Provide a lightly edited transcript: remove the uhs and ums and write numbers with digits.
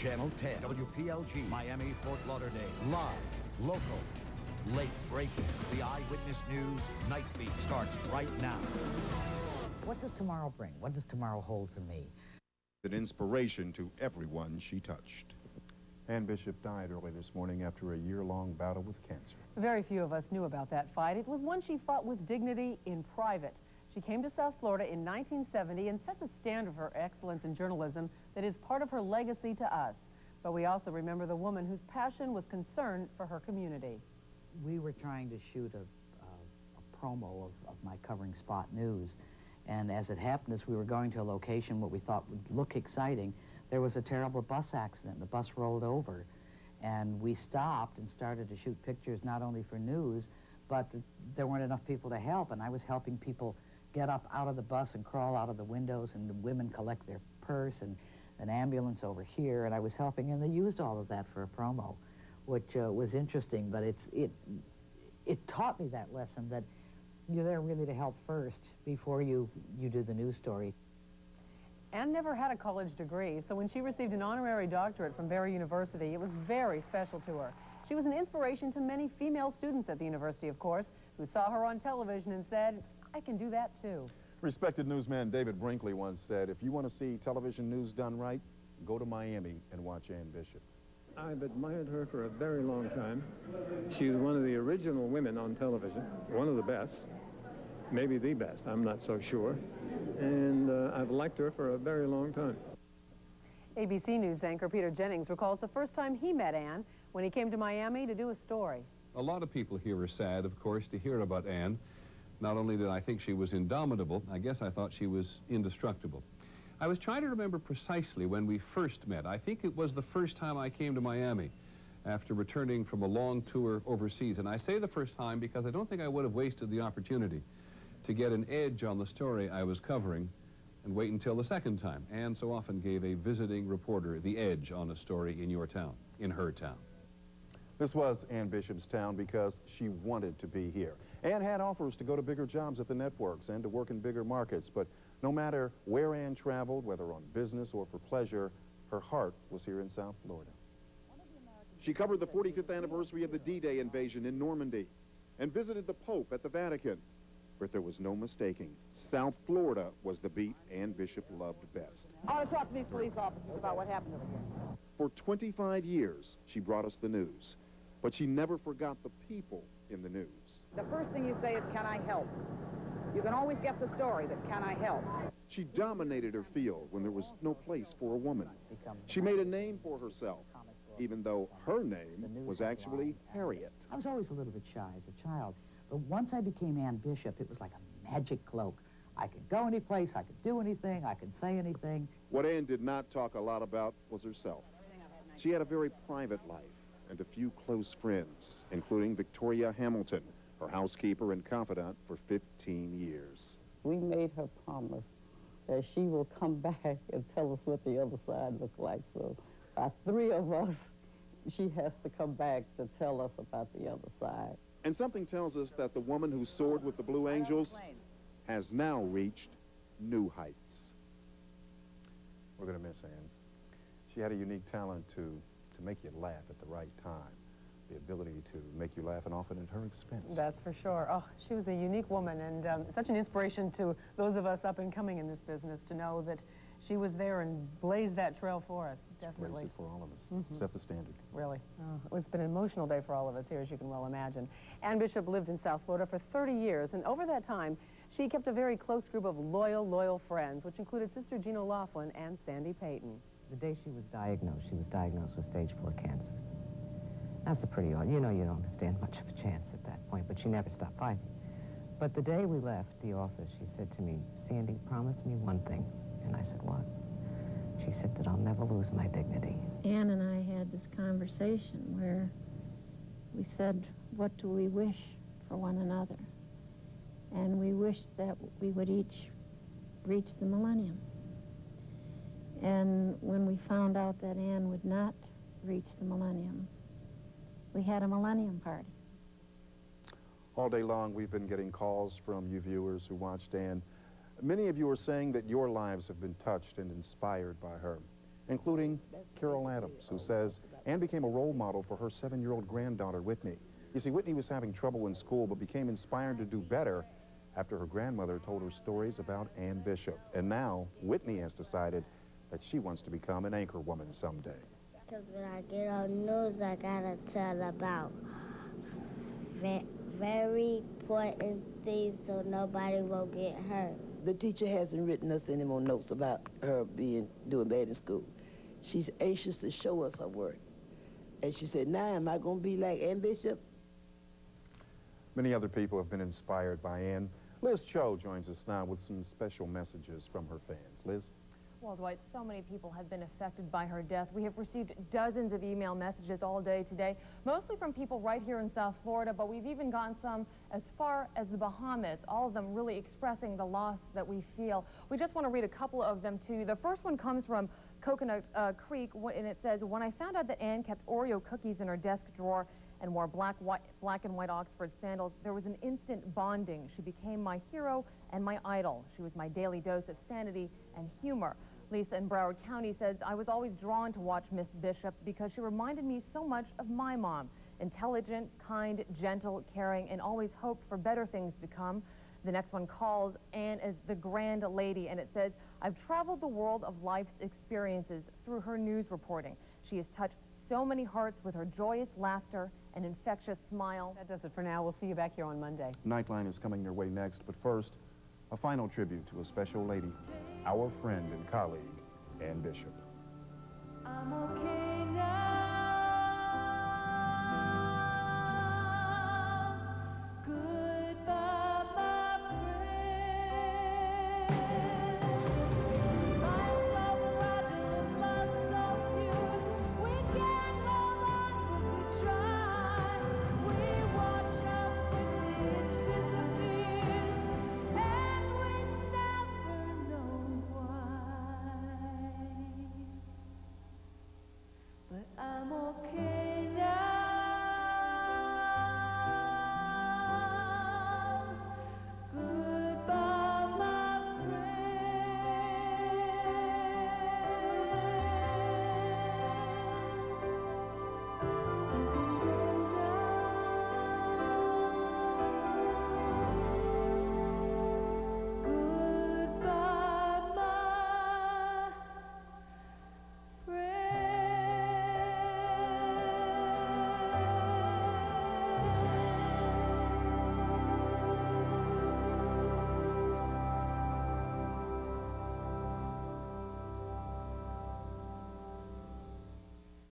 Channel 10, WPLG, Miami, Fort Lauderdale. Live, local, late breaking. The Eyewitness News Night Feed starts right now. What does tomorrow bring? What does tomorrow hold for me? An inspiration to everyone she touched. Ann Bishop died early this morning after a year-long battle with cancer. Very few of us knew about that fight. It was one she fought with dignity in private. She came to South Florida in 1970 and set the standard for excellence in journalism that is part of her legacy to us. But we also remember the woman whose passion was concern for her community. We were trying to shoot a promo of my covering Spot News. And as it happened, as we were going to a location what we thought would look exciting, there was a terrible bus accident. The bus rolled over. And we stopped and started to shoot pictures not only for news, but there weren't enough people to help. And I was helping people get up out of the bus and crawl out of the windows, and the women collect their purse, and an ambulance over here. And I was helping, and they used all of that for a promo, which was interesting. But it taught me that lesson, that you're there really to help first before you do the news story. Ann never had a college degree, so when she received an honorary doctorate from Barry University, it was very special to her. She was an inspiration to many female students at the university, of course, who saw her on television and said, I can do that too. Respected newsman David Brinkley once said, if you want to see television news done right, go to Miami and watch Ann Bishop. I've admired her for a very long time. She was one of the original women on television, one of the best, maybe the best, I'm not so sure. And I've liked her for a very long time. ABC News anchor Peter Jennings recalls the first time he met Ann when he came to Miami to do a story. A lot of people here are sad, of course, to hear about Ann. Not only did I think she was indomitable, I guess I thought she was indestructible. I was trying to remember precisely when we first met. I think it was the first time I came to Miami after returning from a long tour overseas. And I say the first time because I don't think I would have wasted the opportunity to get an edge on the story I was covering and wait until the second time. Ann so often gave a visiting reporter the edge on a story in your town, in her town. This was Ann Bishop's town because she wanted to be here. Ann had offers to go to bigger jobs at the networks and to work in bigger markets, but no matter where Ann traveled, whether on business or for pleasure, her heart was here in South Florida. She covered the 45th anniversary of the D-Day invasion in Normandy and visited the Pope at the Vatican. But there was no mistaking. South Florida was the beat Ann Bishop loved best. I want to talk to these police officers about what happened over here. For 25 years, she brought us the news, but she never forgot the people in the news. The first thing you say is, can I help? You can always get the story that, can I help? She dominated her field when there was no place for a woman. She made a name for herself, even though her name was actually Harriet. I was always a little bit shy as a child, but once I became Ann Bishop, it was like a magic cloak. I could go any place, I could do anything, I could say anything. What Ann did not talk a lot about was herself. She had a very private life and a few close friends, including Victoria Hamilton, her housekeeper and confidant for 15 years. We made her promise that she will come back and tell us what the other side looked like. So by 3 of us, she has to come back to tell us about the other side. And something tells us that the woman who soared with the Blue Angels has now reached new heights. We're going to miss Ann. She had a unique talent to make you laugh at the right time. The ability to make you laugh, and often at her expense. That's for sure. Oh, she was a unique woman, and such an inspiration to those of us up and coming in this business to know that she was there and blazed that trail for us, definitely. Blazed it for all of us. Set the standard. Really. Oh, it's been an emotional day for all of us here, as you can well imagine. Ann Bishop lived in South Florida for 30 years, and over that time, she kept a very close group of loyal friends, which included Sister Jean O'Loughlin and Sandy Payton. The day she was diagnosed with stage 4 cancer. That's a pretty odd, you know, you don't stand much of a chance at that point, but she never stopped fighting. But the day we left the office, she said to me, Sandy, promise me one thing. And I said, what? She said that I'll never lose my dignity. Ann and I had this conversation where we said, what do we wish for one another? And we wished that we would each reach the millennium. And when we found out that Ann would not reach the millennium, we had a millennium party. All day long, we've been getting calls from you viewers who watched Ann. Many of you are saying that your lives have been touched and inspired by her. including Carol Adams, who says Ann became a role model for her 7-year-old granddaughter, Whitney. You see, Whitney was having trouble in school, but became inspired to do better after her grandmother told her stories about Ann Bishop. And now, Whitney has decided that she wants to become an anchor woman someday. Because when I get on news, I gotta tell about very important things so nobody will get hurt. The teacher hasn't written us any more notes about her doing bad in school. She's anxious to show us her work. And she said, now am I going to be like Ann Bishop? Many other people have been inspired by Ann. Liz Cho joins us now with some special messages from her fans. Liz? Well, Dwight, so many people have been affected by her death. We have received dozens of email messages all day today, mostly from people right here in South Florida, but we've even gotten some as far as the Bahamas, all of them really expressing the loss that we feel. We just want to read a couple of them to you. The first one comes from Coconut Creek, and it says, when I found out that Ann kept Oreo cookies in her desk drawer and wore black and white Oxford sandals, there was an instant bonding. She became my hero and my idol. She was my daily dose of sanity and humor. Lisa in Broward County says, I was always drawn to watch Miss Bishop because she reminded me so much of my mom. Intelligent, kind, gentle, caring, and always hoped for better things to come. The next one calls Ann as the grand lady, and it says, I've traveled the world of life's experiences through her news reporting. She has touched so many hearts with her joyous laughter and infectious smile. That does it for now. We'll see you back here on Monday. Nightline is coming your way next, but first, a final tribute to a special lady, our friend and colleague, Ann Bishop.